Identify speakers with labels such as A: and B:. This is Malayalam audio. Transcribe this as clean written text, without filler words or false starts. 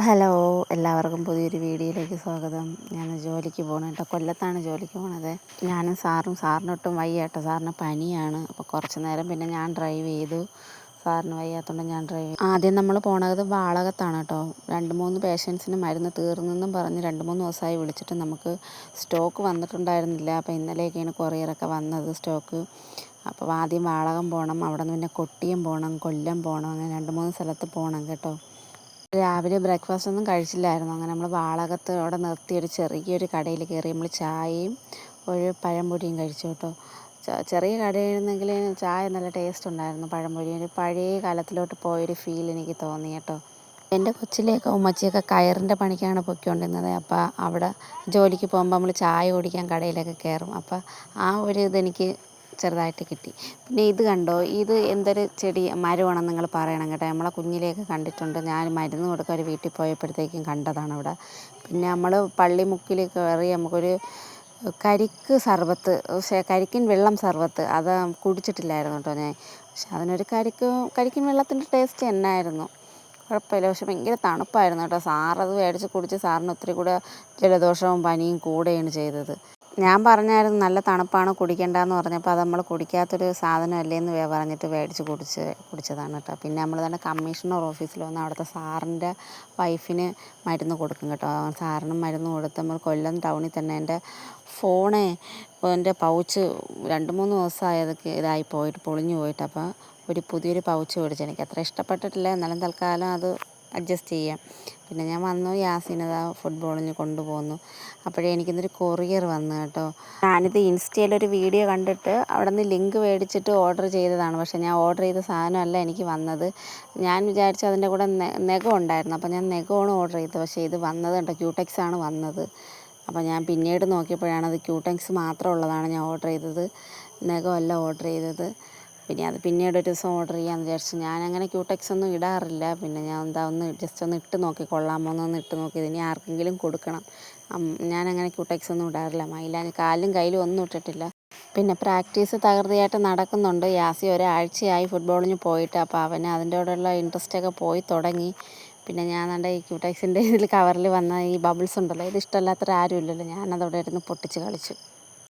A: ഹലോ, എല്ലാവർക്കും പുതിയൊരു വീഡിയോയിലേക്ക് സ്വാഗതം. ഞാൻ ജോലിക്ക് പോകണം കേട്ടോ. കൊല്ലത്താണ് ജോലിക്ക് പോണത്. ഞാനും സാറിനൊട്ടും വയ്യ കേട്ടോ. സാറിന് പനിയാണ്. അപ്പോൾ കുറച്ച് നേരം പിന്നെ ഞാൻ ഡ്രൈവ് ചെയ്തു. സാറിന് വയ്യാത്തതുകൊണ്ട് ഞാൻ ഡ്രൈവ് ചെയ്തു. ആദ്യം നമ്മൾ പോണത് വാളകത്താണ് കേട്ടോ. 2-3 പേഷ്യൻസിന് മരുന്ന് തീർന്നെന്നും പറഞ്ഞ് 2-3 ദിവസമായി വിളിച്ചിട്ട് നമുക്ക് സ്റ്റോക്ക് വന്നിട്ടുണ്ടായിരുന്നില്ല. അപ്പോൾ ഇന്നലെയൊക്കെയാണ് കൊറിയറൊക്കെ വന്നത് സ്റ്റോക്ക്. അപ്പോൾ ആദ്യം വാളകം പോകണം, അവിടെ നിന്ന് പിന്നെ കൊട്ടിയം പോകണം, കൊല്ലം പോകണം, അങ്ങനെ 2-3 സ്ഥലത്ത് പോകണം കേട്ടോ. രാവിലെ ബ്രേക്ക്ഫാസ്റ്റ് ഒന്നും കഴിച്ചില്ലായിരുന്നു. അങ്ങനെ നമ്മൾ വാളകത്ത് അവിടെ നിർത്തി ഒരു ചെറിയൊരു കടയിൽ കയറി നമ്മൾ ചായയും ഒരു പഴംപൊരിയും കഴിച്ചു കേട്ടോ. ചെറിയ കടയായിരുന്നെങ്കിൽ ചായ നല്ല ടേസ്റ്റ് ഉണ്ടായിരുന്നു. പഴംപൊരി ഒരു പഴയ കാലത്തിലോട്ട് പോയൊരു ഫീൽ എനിക്ക് തോന്നി കേട്ടോ. എൻ്റെ കൊച്ചിലെയൊക്കെ ഉമ്മച്ചിയൊക്കെ കയറിൻ്റെ പണിക്കാണ് പൊയ്ക്കൊണ്ടിരുന്നത്. അപ്പോൾ അവിടെ ജോലിക്ക് പോകുമ്പോൾ നമ്മൾ ചായ കുടിക്കാൻ കടയിലൊക്കെ കയറും. അപ്പോൾ ആ ഒരു ഇതെനിക്ക് ചെറുതായിട്ട് കിട്ടി. പിന്നെ ഇത് കണ്ടോ, ഇത് എന്തൊരു ചെടി മരമാണെന്ന് നിങ്ങൾ പറയണം കേട്ടോ. നമ്മളെ കുഞ്ഞിലെയൊക്കെ കണ്ടിട്ടുണ്ട്. ഞാൻ മരുന്ന് കൊടുക്കാൻ ഒരു വീട്ടിൽ പോയപ്പോഴത്തേക്കും കണ്ടതാണ് അവിടെ. പിന്നെ നമ്മൾ പള്ളിമുക്കിൽ കയറി നമുക്കൊരു കരിക്ക് സർബത്ത്, കരിക്കിൻ വെള്ളം സർബത്ത് അത് കുടിച്ചിട്ടില്ലായിരുന്നു കേട്ടോ ഞാൻ. പക്ഷെ അതിനൊരു കരിക്കിൻ വെള്ളത്തിൻ്റെ ടേസ്റ്റ് എന്നായിരുന്നു, കുഴപ്പമില്ല. പക്ഷെ ഭയങ്കര തണുപ്പായിരുന്നു കേട്ടോ. സാറത് മേടിച്ച് കുടിച്ച് സാറിന് ഒത്തിരി കൂടെ ജലദോഷവും പനിയും കൂടെയാണ് ചെയ്തത്. ഞാൻ പറഞ്ഞായിരുന്നു നല്ല തണുപ്പാണ് കുടിക്കേണ്ടതെന്ന് പറഞ്ഞപ്പോൾ അത് നമ്മൾ കുടിക്കാത്തൊരു സാധനമല്ലേ എന്ന് പറഞ്ഞിട്ട് മേടിച്ച് കുടിച്ചതാണ് കേട്ടോ. പിന്നെ നമ്മൾ തന്നെ കമ്മീഷണർ ഓഫീസിൽ വന്ന് അവിടുത്തെ സാറിൻ്റെ വൈഫിന് മരുന്ന് കൊടുക്കും കേട്ടോ. സാറിനും മരുന്ന് കൊടുത്ത് നമ്മൾ കൊല്ലം ടൗണിൽ തന്നെ എൻ്റെ ഫോണേ എൻ്റെ പൗച്ച് 2-3 ദിവസമായി അതൊക്കെ ഇതായി പോയിട്ട് പൊളിഞ്ഞു പോയിട്ട്. അപ്പോൾ പുതിയൊരു പൗച്ച് മേടിച്ചു. എനിക്ക് അത്ര ഇഷ്ടപ്പെട്ടിട്ടില്ല, എന്നാലും തൽക്കാലം അത് അഡ്ജസ്റ്റ് ചെയ്യാം. പിന്നെ ഞാൻ വന്നു, യാസിനത ഫുട്ബോളിന് കൊണ്ടുപോകുന്നു. അപ്പോഴേ എനിക്കിന്നൊരു കൊറിയർ വന്നു കേട്ടോ. ഞാനിത് ഇൻസ്റ്റയിലൊരു വീഡിയോ കണ്ടിട്ട് അവിടെ നിന്ന് ലിങ്ക് മേടിച്ചിട്ട് ഓർഡർ ചെയ്തതാണ്. പക്ഷേ ഞാൻ ഓർഡർ ചെയ്ത സാധനമല്ല എനിക്ക് വന്നത്. ഞാൻ വിചാരിച്ചു അതിൻ്റെ കൂടെ നെഗം ഉണ്ടായിരുന്നു. അപ്പോൾ ഞാൻ നെഗമാണ് ഓർഡർ ചെയ്തത്. പക്ഷേ ഇത് വന്നത് കേട്ടോ, ക്യൂടെക്സാണ് വന്നത്. അപ്പോൾ ഞാൻ പിന്നീട് നോക്കിയപ്പോഴാണ് അത് ക്യൂടെക്സ് മാത്രമുള്ളതാണ് ഞാൻ ഓർഡർ ചെയ്തത്, നെഗമല്ല ഓർഡർ ചെയ്തത്. പിന്നെ അത് പിന്നീട് ഒരു ദിവസം ഓർഡർ ചെയ്യാമെന്ന് വിചാരിച്ചു. ഞാനങ്ങനെ ക്യൂടെക്സ് ഒന്നും ഇടാറില്ല. പിന്നെ ഞാൻ ജസ്റ്റ് ഒന്ന് ഇട്ട് നോക്കി, കൊള്ളാമോ എന്നൊന്ന് ഇട്ട് നോക്കി. ഇനി ആർക്കെങ്കിലും കൊടുക്കണം. ഞാനങ്ങനെ ക്യൂടെക്സ് ഒന്നും ഇടാറില്ല. കാലിലും കയ്യിലും ഒന്നും ഇട്ടിട്ടില്ല. പിന്നെ പ്രാക്ടീസ് തകൃതിയായിട്ട് നടക്കുന്നുണ്ട്. യാസി ഒരാഴ്ചയായി ഫുട്ബോളിന് പോയിട്ട്. അപ്പോൾ അവന് അതിൻ്റെ കൂടെയുള്ള ഇൻട്രസ്റ്റൊക്കെ പോയി തുടങ്ങി. പിന്നെ ഞാൻ കണ്ട ഈ ക്യൂടെക്സിൻ്റെ ഇതിൽ കവറിൽ വന്ന ഈ ബബിൾസ് ഉണ്ടല്ലോ, ഇത് ഇഷ്ടമല്ലാത്തവരാരും ഇല്ലല്ലോ. ഞാനതവിടെ ഇരുന്ന് പൊട്ടിച്ച് കളിച്ചു.